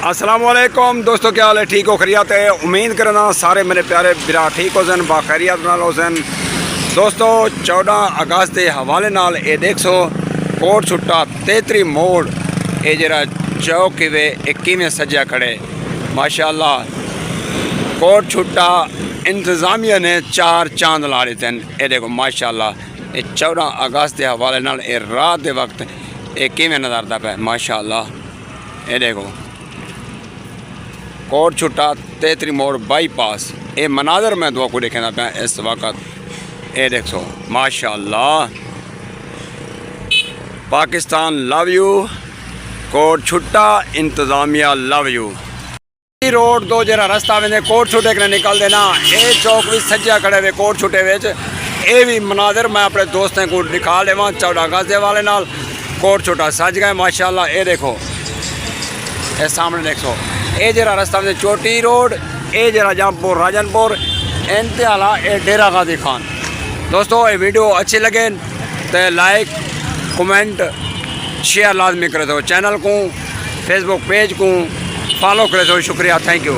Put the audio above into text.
अस्सलामुअलैकुम दोस्तों, क्या हाल है? ठीक हो, खैरियत है? उम्मीद करना सारे मेरे प्यारे बिरा ठीक हो सन, बाखैरियत नाल हो सन। दोस्तों 14 अगस्त के हवाले नाल ये देखो कोट छुट्टा तेतरी मोड़ ये जरा चौक वे 21 में सजा खड़े माशाअल्लाह। कोट छुट्टा इंतज़ामिया ने 4 चांद ला देते हैं। ये देखो माशाअल्लाह, ये 14 अगस्त के हवाले नाल ये रात के वक्त ये किमें नज़रदा पे माशाअल्लाह। ये देखो कोट छुट्टा तेतरी मोड़ बाईपास ये मनाजर में दुआ को देखना पे इस वक्त। ये देखो माशाअल्लाह, पाकिस्तान लव यू, कोट छुट्टा इंतज़ामिया लव यू। रोड दो जरा रास्ता में कोट छुट्टे के निकल देना, ये चौक भी सज्जा खड़े हुए कोट छुट्टे विच। ये भी मनाजर मैं अपने दोस्तों को दिखा देवा 14 अगस्त वाले नाल कोट छुट्टा सज गए माशाअल्लाह। ये देखो ये सामने देखो ये जरा रास्ता में चोटी रोड, ये जरा जहाँपुर राजनपुर इंतहाला ये डेरा गाजी खान। दोस्तों ये वीडियो अच्छी लगे तो लाइक कमेंट शेयर लाजमी करे दो, चैनल को फेसबुक पेज को फॉलो करे दो। शुक्रिया, थैंक यू।